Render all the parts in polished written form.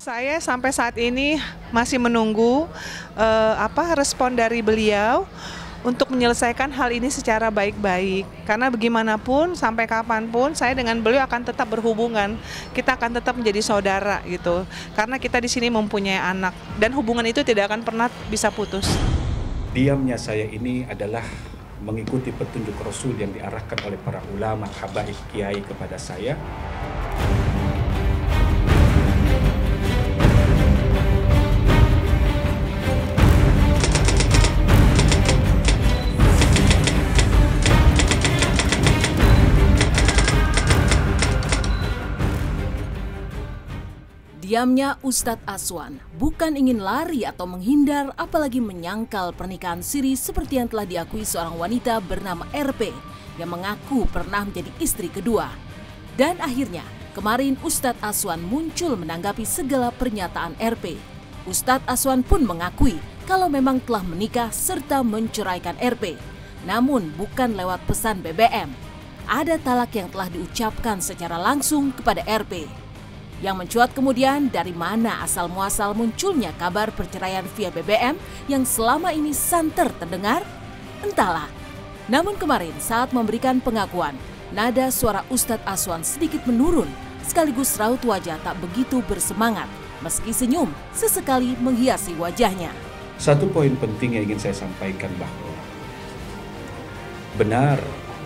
Saya sampai saat ini masih menunggu respon dari beliau untuk menyelesaikan hal ini secara baik-baik. Karena bagaimanapun, sampai kapanpun, saya dengan beliau akan tetap berhubungan. Kita akan tetap menjadi saudara gitu. Karena kita di sini mempunyai anak dan hubungan itu tidak akan pernah bisa putus. Diamnya saya ini adalah mengikuti petunjuk Rasul yang diarahkan oleh para ulama, habaib, kiai kepada saya. Diamnya Ustadz Aswan bukan ingin lari atau menghindar, apalagi menyangkal pernikahan siri seperti yang telah diakui seorang wanita bernama RP yang mengaku pernah menjadi istri kedua. Dan akhirnya kemarin Ustadz Aswan muncul menanggapi segala pernyataan RP. Ustadz Aswan pun mengakui kalau memang telah menikah serta menceraikan RP, namun bukan lewat pesan BBM. Ada talak yang telah diucapkan secara langsung kepada RP. Yang mencuat kemudian dari mana asal-muasal munculnya kabar perceraian via BBM yang selama ini santer terdengar? Entahlah. Namun kemarin saat memberikan pengakuan, nada suara Ustadz Aswan sedikit menurun, sekaligus raut wajah tak begitu bersemangat, meski senyum sesekali menghiasi wajahnya. Satu poin penting yang ingin saya sampaikan bahwa benar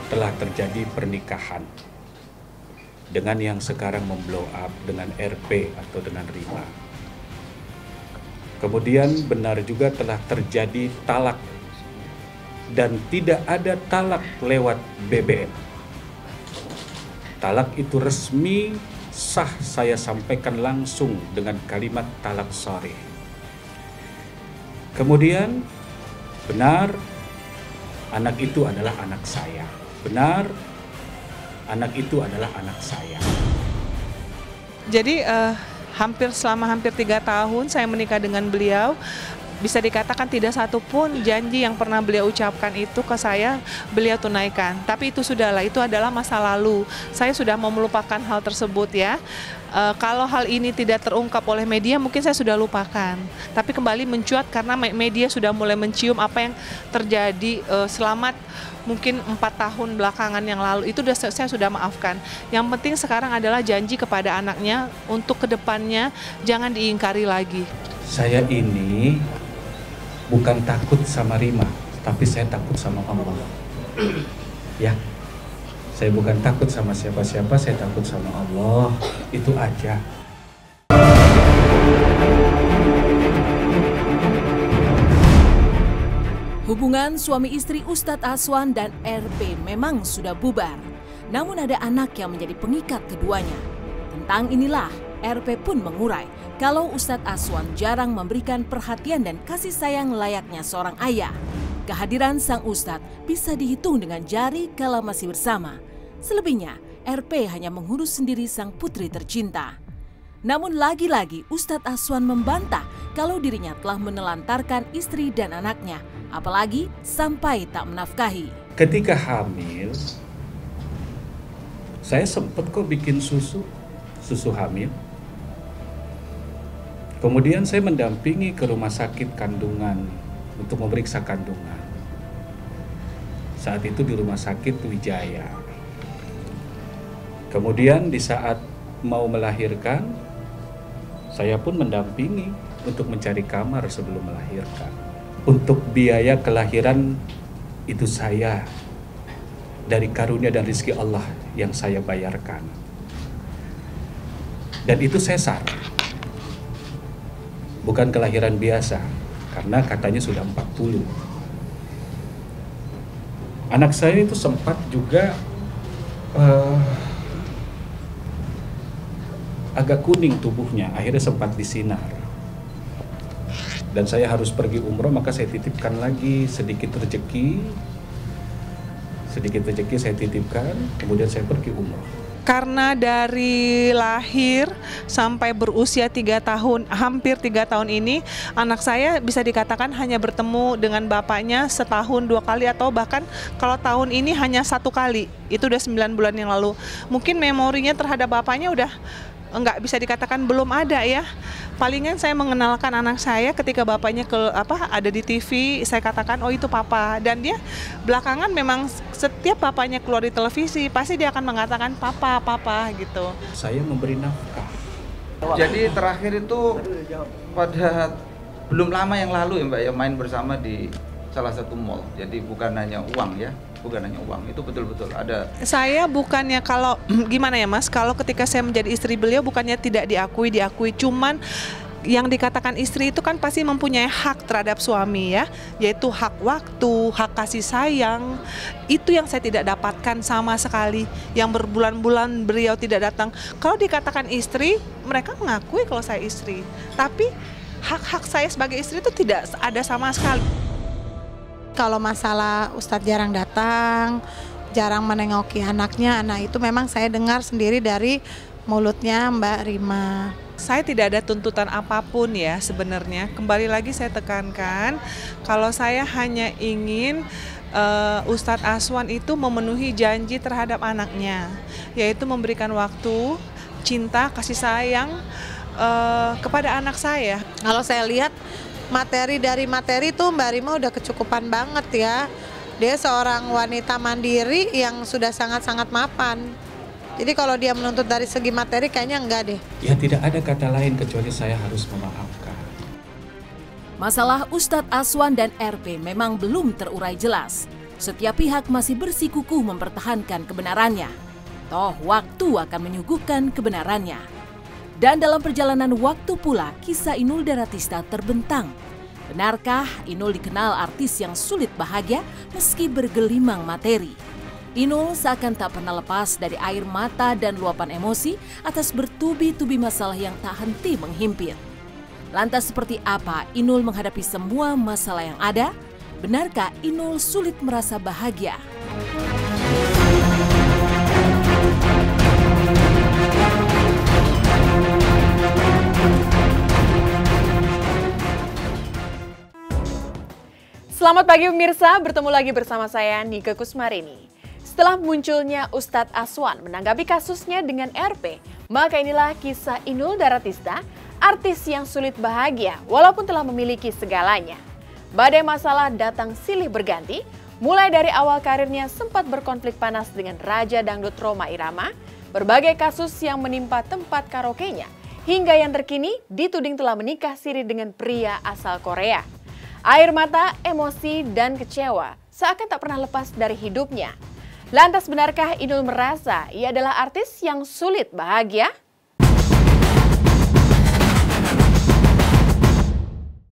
telah terjadi pernikahan dengan yang sekarang memblow up dengan RP atau dengan Rima. Kemudian benar juga telah terjadi talak dan tidak ada talak lewat BBM. Talak itu resmi, sah, saya sampaikan langsung dengan kalimat talak sharih. Kemudian benar anak itu adalah anak saya. Benar anak itu adalah anak saya. Jadi selama hampir 3 tahun saya menikah dengan beliau, bisa dikatakan tidak satu pun janji yang pernah beliau ucapkan itu ke saya beliau tunaikan. Tapi itu sudahlah, itu adalah masa lalu. Saya sudah mau melupakan hal tersebut ya. Kalau hal ini tidak terungkap oleh media mungkin saya sudah lupakan. Tapi kembali mencuat karena media sudah mulai mencium apa yang terjadi selama mungkin 4 tahun belakangan yang lalu. Itu saya sudah maafkan. Yang penting sekarang adalah janji kepada anaknya untuk kedepannya jangan diingkari lagi. Saya ini bukan takut sama Rima, tapi saya takut sama Allah. Ya, saya bukan takut sama siapa-siapa, saya takut sama Allah. Itu aja. Hubungan suami istri Ustadz Aswan dan RP memang sudah bubar. Namun ada anak yang menjadi pengikat keduanya. Tentang inilah RP pun mengurai kalau Ustadz Aswan jarang memberikan perhatian dan kasih sayang layaknya seorang ayah. Kehadiran sang Ustadz bisa dihitung dengan jari kala masih bersama. Selebihnya, RP hanya mengurus sendiri sang putri tercinta. Namun lagi-lagi Ustadz Aswan membantah kalau dirinya telah menelantarkan istri dan anaknya, apalagi sampai tak menafkahi. Ketika hamil, saya sempat kok bikin susu hamil. Kemudian saya mendampingi ke rumah sakit kandungan untuk memeriksa kandungan. Saat itu di rumah sakit Wijaya. Kemudian di saat mau melahirkan, saya pun mendampingi untuk mencari kamar sebelum melahirkan. Untuk biaya kelahiran itu saya dari karunia dan rezeki Allah yang saya bayarkan. Dan itu sesar. Bukan kelahiran biasa, karena katanya sudah 40. Anak saya itu sempat juga agak kuning tubuhnya, akhirnya sempat disinar. Dan saya harus pergi umroh, maka saya titipkan lagi sedikit rezeki saya titipkan, kemudian saya pergi umroh. Karena dari lahir sampai berusia 3 tahun, hampir 3 tahun ini, anak saya bisa dikatakan hanya bertemu dengan bapaknya setahun 2 kali atau bahkan kalau tahun ini hanya 1 kali. Itu udah 9 bulan yang lalu. Mungkin memorinya terhadap bapaknya udah nggak bisa dikatakan belum ada ya. Palingan saya mengenalkan anak saya ketika bapaknya ada di TV, saya katakan oh itu papa, dan dia belakangan memang setiap bapaknya keluar di televisi pasti dia akan mengatakan papa gitu. Saya memberi nafkah. Jadi terakhir itu pada belum lama yang lalu ya Mbak ya, main bersama di salah satu mall. Jadi bukan hanya uang ya, itu betul-betul ada. Saya bukannya kalau gimana ya Mas, kalau ketika saya menjadi istri beliau bukannya tidak diakui, cuman yang dikatakan istri itu kan pasti mempunyai hak terhadap suami ya, yaitu hak waktu, hak kasih sayang. Itu yang saya tidak dapatkan sama sekali, yang berbulan-bulan beliau tidak datang. Kalau dikatakan istri, mereka mengakui kalau saya istri, tapi hak-hak saya sebagai istri itu tidak ada sama sekali. Kalau masalah Ustadz jarang datang, jarang menengoki anaknya, nah itu memang saya dengar sendiri dari mulutnya Mbak Rima. Saya tidak ada tuntutan apapun ya sebenarnya. Kembali lagi saya tekankan, kalau saya hanya ingin Ustadz Aswan itu memenuhi janji terhadap anaknya, yaitu memberikan waktu, cinta, kasih sayang kepada anak saya. Kalau saya lihat materi tuh Mbak Rima udah kecukupan banget ya. Dia seorang wanita mandiri yang sudah sangat-sangat mapan. Jadi kalau dia menuntut dari segi materi kayaknya enggak deh. Ya tidak ada kata lain kecuali saya harus memaafkan. Masalah Ustadz Aswan dan RP memang belum terurai jelas. Setiap pihak masih bersikukuh mempertahankan kebenarannya. Toh waktu akan menyuguhkan kebenarannya. Dan dalam perjalanan waktu pula kisah Inul Daratista terbentang. Benarkah Inul dikenal artis yang sulit bahagia meski bergelimang materi? Inul seakan tak pernah lepas dari air mata dan luapan emosi atas bertubi-tubi masalah yang tak henti menghimpit. Lantas seperti apa Inul menghadapi semua masalah yang ada? Benarkah Inul sulit merasa bahagia? Selamat pagi pemirsa, bertemu lagi bersama saya Nike Kusmarini. Setelah munculnya Ustadz Aswan menanggapi kasusnya dengan RP, maka inilah kisah Inul Daratista, artis yang sulit bahagia walaupun telah memiliki segalanya. Badai masalah datang silih berganti, mulai dari awal karirnya sempat berkonflik panas dengan Raja Dangdut Rhoma Irama, berbagai kasus yang menimpa tempat karaoke-nya, hingga yang terkini dituding telah menikah siri dengan pria asal Korea. Air mata, emosi, dan kecewa seakan tak pernah lepas dari hidupnya. Lantas benarkah Inul merasa ia adalah artis yang sulit bahagia?